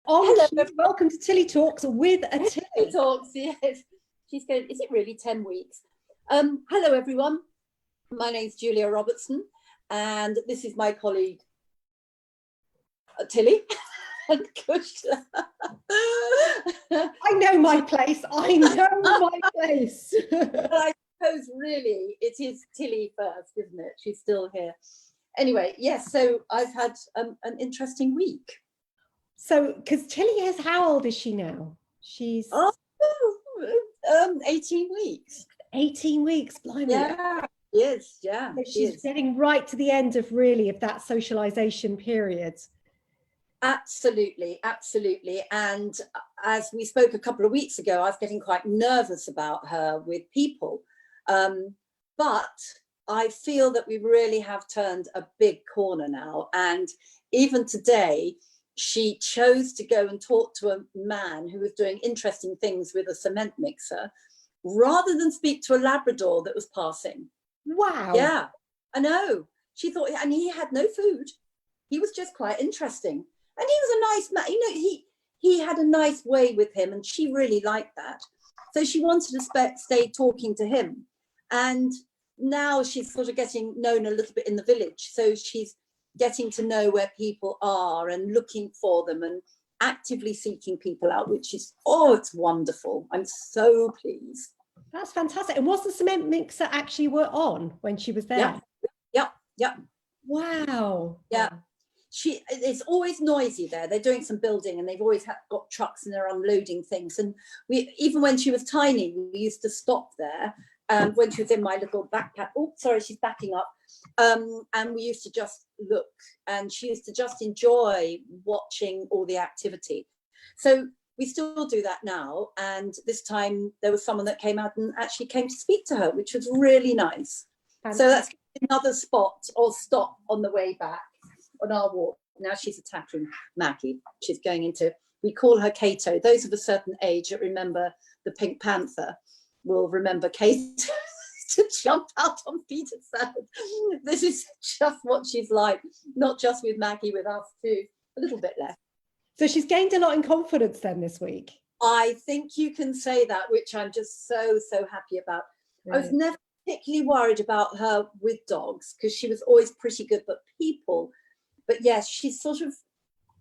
Hello, Welcome to Tilly Talks with a Tilly. Talks, yes. She's going, is it really 10 weeks? Hello, everyone. My name's Julia Robertson, and this is my colleague, Tilly. And I know my place. I know my place. But I suppose really it is Tilly first, isn't it? She's still here. Anyway, yes, so I've had an interesting week. So, because Tilly is, how old is she now? She's 18 weeks. 18 weeks, blimey. Yeah, yes, yeah. So she's getting right to the end of that socialization period. Absolutely, absolutely. And as we spoke a couple of weeks ago, I was getting quite nervous about her with people. But I feel that we really have turned a big corner now. And even today, she chose to go and talk to a man who was doing interesting things with a cement mixer, rather than speak to a Labrador that was passing. Wow. Yeah, I know. She thought, and he had no food. He was just quite interesting. And he was a nice man. You know, he had a nice way with him, and she really liked that. So she wanted to stay talking to him. And now she's sort of getting known a little bit in the village. So she's getting to know where people are and looking for them and actively seeking people out, which is, it's wonderful. I'm so pleased. That's fantastic. And was the cement mixer actually on when she was there? Yep. Wow. Yeah. It's always noisy there. They're doing some building and they've always got trucks and they're unloading things. And even when she was tiny, we used to stop there. When she was in my little backpack. Oh, sorry, she's backing up. And we used to just look, and she used to just enjoy watching all the activity. So we still do that now. And this time there was someone that came out and actually came to speak to her, which was really nice. Fantastic. So that's another spot or stop on the way back on our walk. Now she's attacking Maggie. She's going into, we call her Kato. Those of a certain age that remember the Pink Panther will remember Kato to jump out on Peter's side. This is just what she's like, not just with Maggie, with us too, a little bit less. So she's gained a lot in confidence then this week. I think you can say that, which I'm just so happy about. Right. I was never particularly worried about her with dogs because she was always pretty good, but yes, she's sort of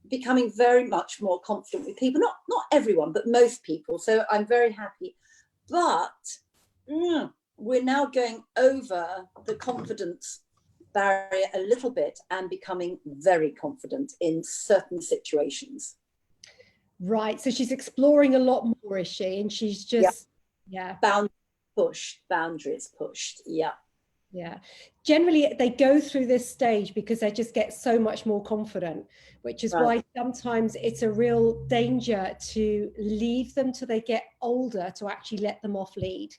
becoming very much more confident with people, not everyone, but most people. So I'm very happy. But we're now going over the confidence barrier a little bit and becoming very confident in certain situations. Right. So she's exploring a lot more, is she? And she's just, boundaries pushed. Yeah. Yeah. Generally, they go through this stage because they just get so much more confident, which is why sometimes it's a real danger to leave them till they get older to actually let them off lead.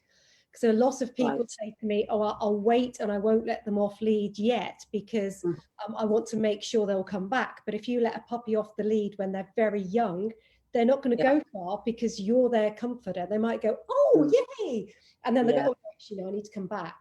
So a lot of people say to me, I'll wait and I won't let them off lead yet because I want to make sure they'll come back. But if you let a puppy off the lead when they're very young, they're not going to go far because you're their comforter. They might go, yay. And then they go, actually, no, I need to come back.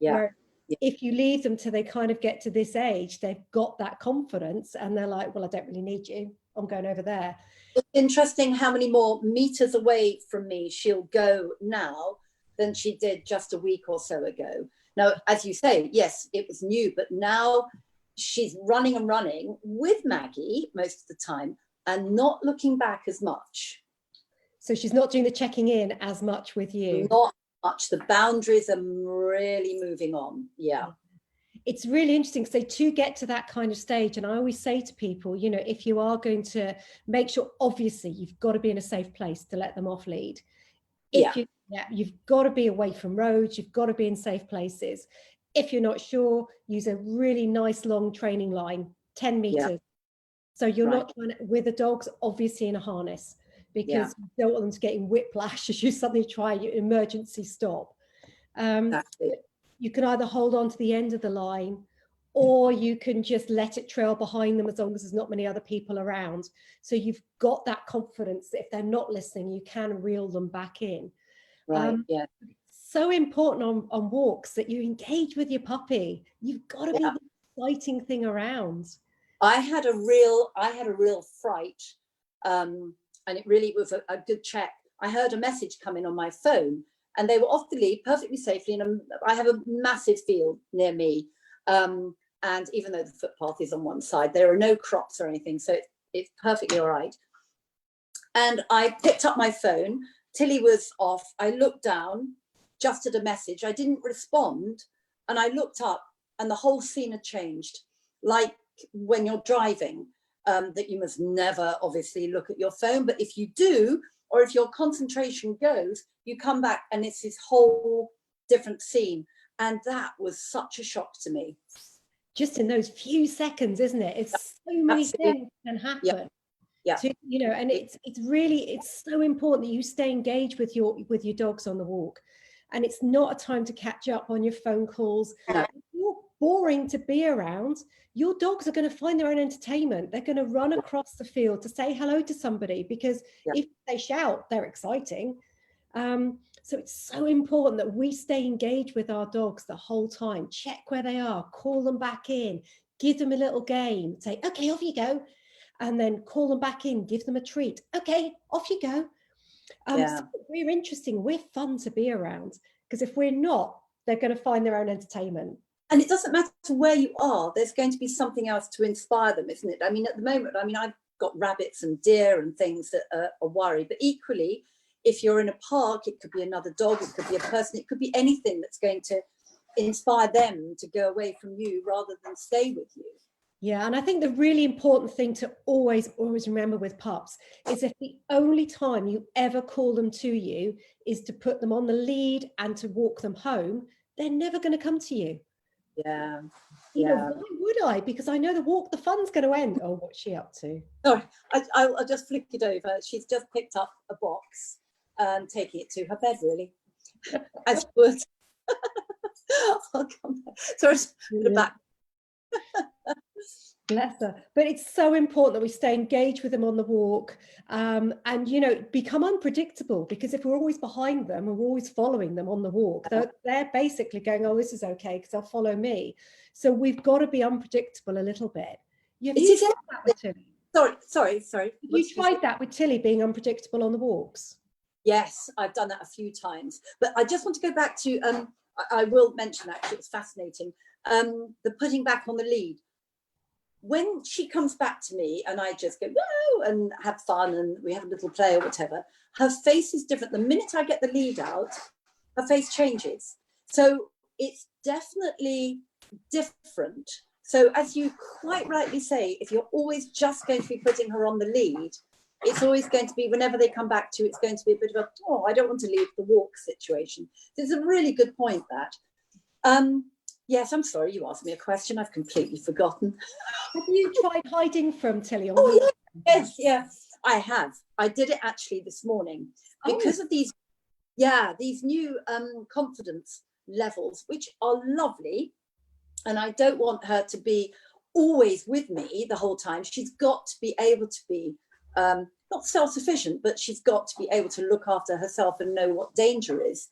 Where if you leave them till they kind of get to this age, they've got that confidence and they're like, well, I don't really need you. I'm going over there. It's interesting how many more meters away from me she'll go now than she did just a week or so ago. Now, as you say, yes, it was new, but now she's running and running with Maggie most of the time and not looking back as much. So she's not doing the checking in as much with you? Not much. The boundaries are really moving on. Yeah. It's really interesting because they do get to that kind of stage. And I always say to people, you know, if you are going to make sure, obviously, you've got to be in a safe place to let them off lead. You've got to be away from roads. You've got to be in safe places. If you're not sure, use a really nice long training line, 10 meters. Yeah. So you're not trying to, with the dogs, obviously in a harness, because you don't want them to get in whiplash as you suddenly try your emergency stop. You can either hold on to the end of the line or you can just let it trail behind them as long as there's not many other people around. So you've got that confidence that if they're not listening, you can reel them back in. So important on walks that you engage with your puppy. You've got to be the exciting thing around. I had a real fright And it really was a good check. I heard a message come in on my phone, and they were off the lead perfectly safely. And I have a massive field near me. And even though the footpath is on one side, there are no crops or anything. So it's perfectly all right. And I picked up my phone. Tilly was off. I looked down, just at a message. I didn't respond. And I looked up, and the whole scene had changed. Like when you're driving, that you must never obviously look at your phone. But if you do, or if your concentration goes, you come back and it's this whole different scene. And that was such a shock to me. Just in those few seconds, isn't it? It's so many things can happen. Yeah. To, you know, and it's so important that you stay engaged with your dogs on the walk. And it's not a time to catch up on your phone calls. No. If you're boring to be around, your dogs are going to find their own entertainment. They're going to run across the field to say hello to somebody, because if they shout, they're exciting. So it's so important that we stay engaged with our dogs the whole time. Check where they are, call them back in, give them a little game, say, okay, off you go. And then call them back in, give them a treat. Okay, off you go. So we're interesting, we're fun to be around, because if we're not, they're going to find their own entertainment. And it doesn't matter where you are, there's going to be something else to inspire them, isn't it? I mean, at the moment, I've got rabbits and deer and things that are a worry, but equally, if you're in a park, it could be another dog, it could be a person, it could be anything that's going to inspire them to go away from you rather than stay with you. Yeah, and I think the really important thing to always remember with pups is if the only time you ever call them to you is to put them on the lead and to walk them home, they're never going to come to you. Yeah. You know, why would I? Because I know the fun's going to end. Oh, what's she up to? Sorry, I'll just flick it over. She's just picked up a box and taking it to her bed, really. As you would. I'll come back. Sorry, the back. Bless her. But it's so important that we stay engaged with them on the walk, and, you know, become unpredictable, because if we're always behind them and we're always following them on the walk, they're basically going, oh, this is okay because they'll follow me. So we've got to be unpredictable a little bit. You tried that with Tilly? Sorry. You tried that with Tilly, being unpredictable on the walks? Yes, I've done that a few times. But I just want to go back to, I will mention actually, it's fascinating, the putting back on the lead. When she comes back to me and I just go, whoa, and have fun and we have a little play or whatever, her face is different. The minute I get the lead out, her face changes. So it's definitely different. So as you quite rightly say, if you're always just going to be putting her on the lead, it's always going to be, whenever they come back to you, it's going to be a bit of a, oh, I don't want to leave the walk situation. So it's a really good point, that. Yes, I'm sorry, you asked me a question. I've completely forgotten. Have you tried hiding from Tilly? Yes, I have. I did it actually this morning because of these new confidence levels, which are lovely. And I don't want her to be always with me the whole time. She's got to be able to be not self-sufficient, but she's got to be able to look after herself and know what danger is.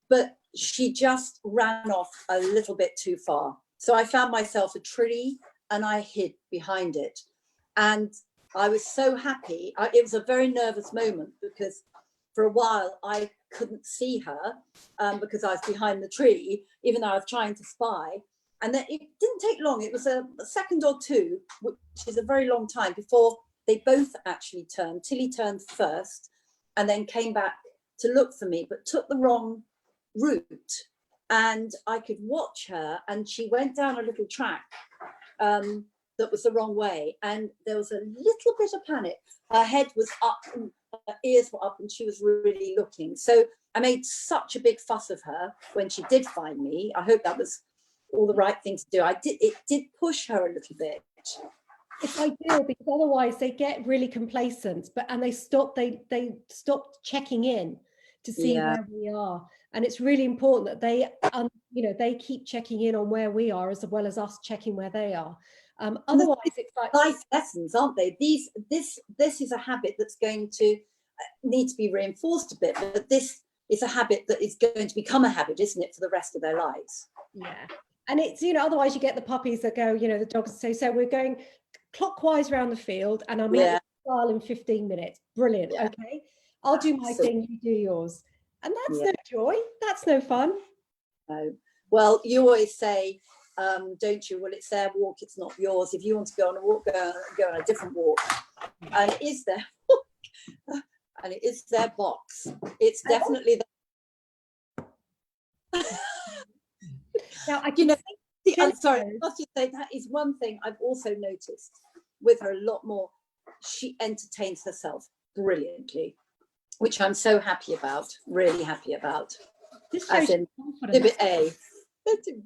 But she just ran off a little bit too far. So I found myself a tree and I hid behind it. And I was so happy. It was a very nervous moment because for a while I couldn't see her because I was behind the tree, even though I was trying to spy. And then it didn't take long. It was a second or two, which is a very long time, before they both actually turned. Tilly turned first and then came back to look for me, but took the wrong route. And I could watch her, and she went down a little track that was the wrong way. And there was a little bit of panic. Her head was up and her ears were up and she was really looking. So I made such a big fuss of her when she did find me. I hope that was all the right thing to do. It did push her a little bit. It's ideal, because otherwise they get really complacent, and they stop checking in to see where we are. And it's really important that they they keep checking in on where we are, as well as us checking where they are. Otherwise it's like life lessons, aren't they? This is a habit that's going to need to be reinforced a bit, but this is a habit that is going to become a habit, isn't it, for the rest of their lives? Yeah. And it's, otherwise you get the puppies that go, the dogs say, so we're going clockwise around the field, and I'm style in 15 minutes. Brilliant. Yeah. Okay. I'll do my thing, you do yours. And that's no joy. That's no fun. No. Well, you always say, don't you? Well, it's their walk, it's not yours. If you want to go on a walk, go on a different walk. And it is their walk, and it is their box. It's definitely Now, I'm sorry, I must just say that is one thing I've also noticed with her a lot more. She entertains herself brilliantly, which I'm so happy about, really happy about. As in exhibit A,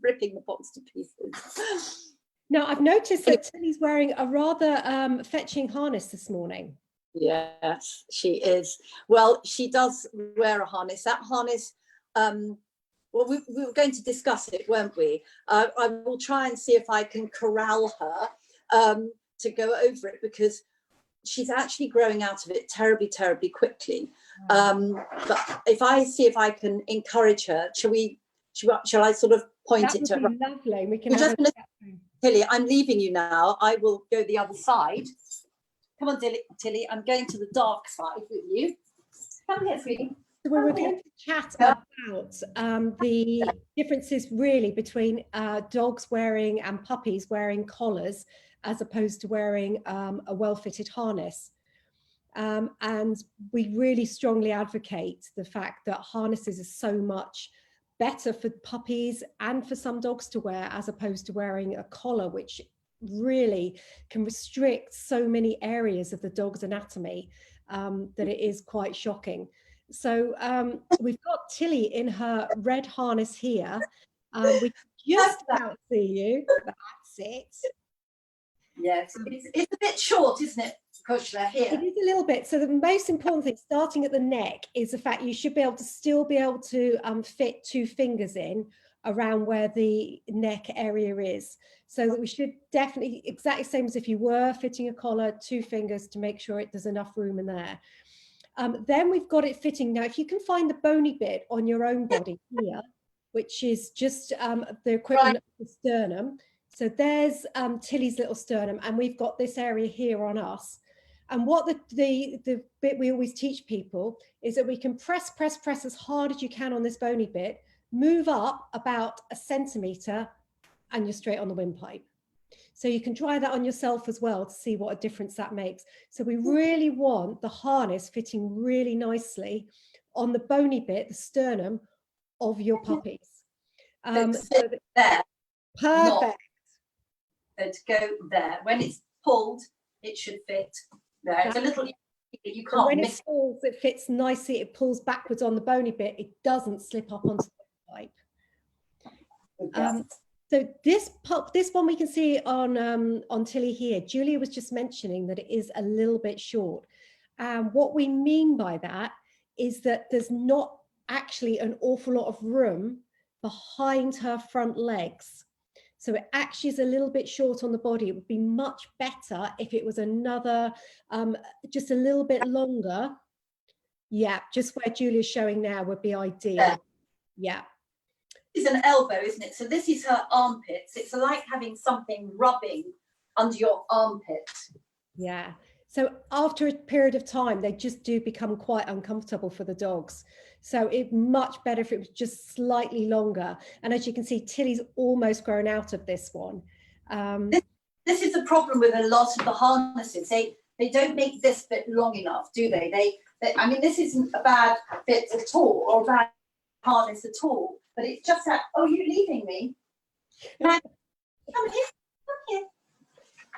ripping the box to pieces. Now, I've noticed that Tilly's wearing a rather fetching harness this morning. Yes, she is. Well, she does wear a harness. That harness, well, we were going to discuss it, weren't we? I will try and see if I can corral her to go over it, because she's actually growing out of it terribly, terribly quickly. But if I see if I can encourage her, shall I sort of point it to her? That would be lovely. We can have Tilly, I'm leaving you now. I will go the other side. Come on, Tilly, I'm going to the dark side with you. Come here, sweetie. So we were going to chat about the differences really between dogs wearing and puppies wearing collars as opposed to wearing a well-fitted harness. And we really strongly advocate the fact that harnesses are so much better for puppies and for some dogs to wear, as opposed to wearing a collar, which really can restrict so many areas of the dog's anatomy that it is quite shocking. So we've got Tilly in her red harness here. We just about see you. That's it. Yes, it's a bit short, isn't it, Kushla, here? It is a little bit. So the most important thing, starting at the neck, is the fact you should be able to still be able to fit 2 fingers in around where the neck area is. So that we should definitely, exactly same as if you were fitting a collar, 2 fingers to make sure there's enough room in there. Then we've got it fitting. Now, if you can find the bony bit on your own body here, which is just the equivalent of the sternum. So there's Tilly's little sternum, and we've got this area here on us. And what the bit we always teach people is that we can press as hard as you can on this bony bit, move up about 1 centimetre, and you're straight on the windpipe. So you can try that on yourself as well to see what a difference that makes. So we really want the harness fitting really nicely on the bony bit, the sternum of your puppies. So there. Perfect. So to go there. When it's pulled, it should fit there. It's a little, you can't when miss it pulls, it fits nicely. It pulls backwards on the bony bit. It doesn't slip up onto the pipe. So this one we can see on Tilly here. Julia was just mentioning that it is a little bit short. What we mean by that is that there's not actually an awful lot of room behind her front legs. So it actually is a little bit short on the body. It would be much better if it was another, just a little bit longer. Yeah, just where Julia's showing now would be ideal. Yeah. This is an elbow, isn't it? So this is her armpits. It's like having something rubbing under your armpit. Yeah. So after a period of time, they just do become quite uncomfortable for the dogs. So it's much better if it was just slightly longer. And as you can see, Tilly's almost grown out of this one. This is the problem with a lot of the harnesses. They don't make this bit long enough, do they? I mean, this isn't a bad bit at all, or a bad harness at all. But it's just that, oh, you're leaving me. Come here.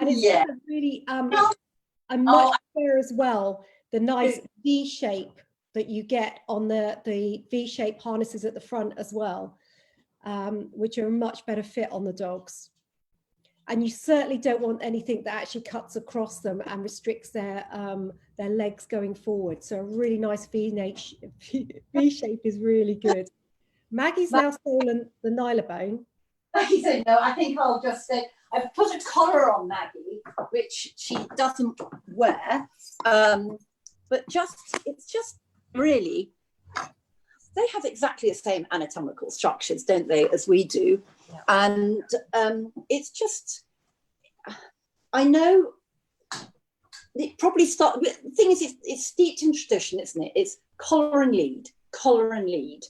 And it's really and much better as well, the nice V shape that you get on the V-shaped harnesses at the front as well, which are a much better fit on the dogs. And you certainly don't want anything that actually cuts across them and restricts their legs going forward. So a really nice V-shape is really good. Maggie's now stolen the Nylabone. Maggie said, no, I think I'll just say, I've put a collar on Maggie, which she doesn't wear, but it's just really, they have exactly the same anatomical structures, don't they, as we do. Yeah. And it's just, I know it probably start. The thing is, it's steeped in tradition, isn't it? It's collar and lead,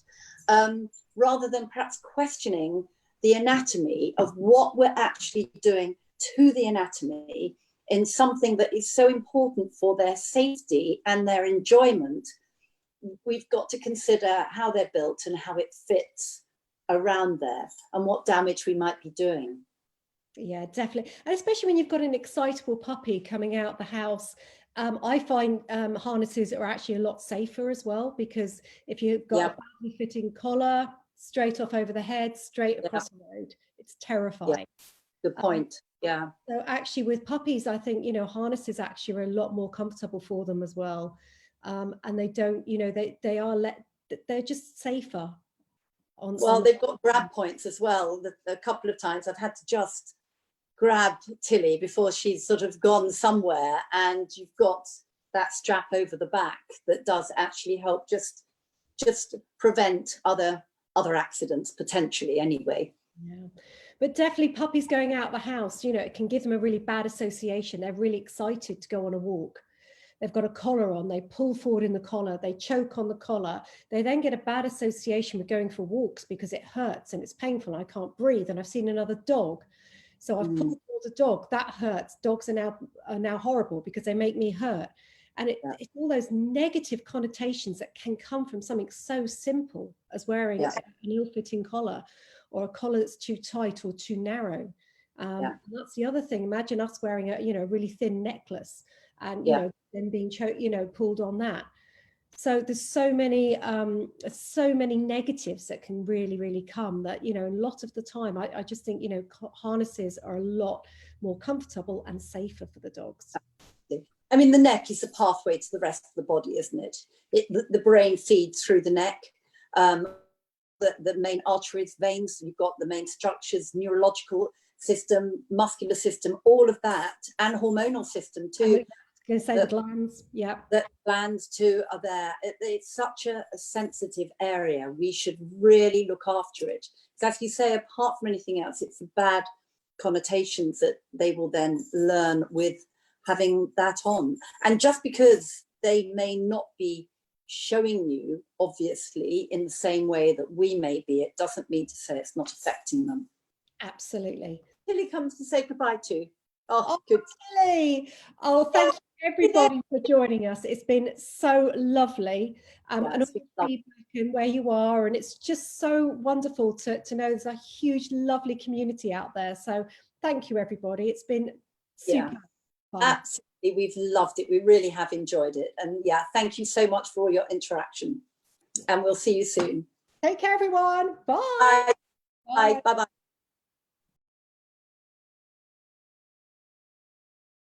rather than perhaps questioning the anatomy of what we're actually doing to the anatomy in something that is so important for their safety and their enjoyment. We've got to consider how they're built and how it fits around there and what damage we might be doing. Yeah, definitely. And especially when you've got an excitable puppy coming out the house, I find harnesses are actually a lot safer as well, because if you've got a badly fitting collar straight off over the head, straight across the road, it's terrifying. Good point. So actually with puppies, I think, you know, harnesses actually are a lot more comfortable for them as well. And they don't, you know, they're just safer. Well, they've got grab points as well. A couple of times I've had to just grab Tilly before she's sort of gone somewhere, and you've got that strap over the back that does actually help just prevent other accidents potentially anyway. Yeah, but definitely puppies going out the house, you know, it can give them a really bad association. They're really excited to go on a walk. They've got a collar on, they pull forward in the collar, they choke on the collar. They then get a bad association with going for walks because it hurts and it's painful. I can't breathe. And I've seen another dog. So I've pulled forward a dog, that hurts. Dogs are now horrible because they make me hurt. And it's all those negative connotations that can come from something so simple as wearing an ill-fitting collar, or a collar that's too tight or too narrow. That's the other thing. Imagine us wearing a really thin necklace, and you know, then being pulled on that. So there's so many negatives that can really come, that, you know, a lot of the time I just think, you know, harnesses are a lot more comfortable and safer for the dogs. I mean, the neck is a pathway to the rest of the body, isn't it? The brain feeds through the neck. The main arteries, veins, you've got the main structures, neurological system, muscular system, all of that, and hormonal system too. Going to say the glands, the glands too are there. It's such a sensitive area. We should really look after it, because as you say, apart from anything else, it's the bad connotations that they will then learn with having that on. And just because they may not be showing you, obviously, in the same way that we may be, it doesn't mean to say it's not affecting them. Absolutely. Tilly comes to say goodbye to. Oh, good. Tilly. Oh, thank you everybody for joining us. It's been so lovely, and all the feedback and where you are, and it's just so wonderful to know there's a huge, lovely community out there. So thank you, everybody. It's been super fun. Absolutely, we've loved it. We really have enjoyed it, and thank you so much for all your interaction. And we'll see you soon. Take care, everyone. Bye. Bye. Bye. Bye. Bye.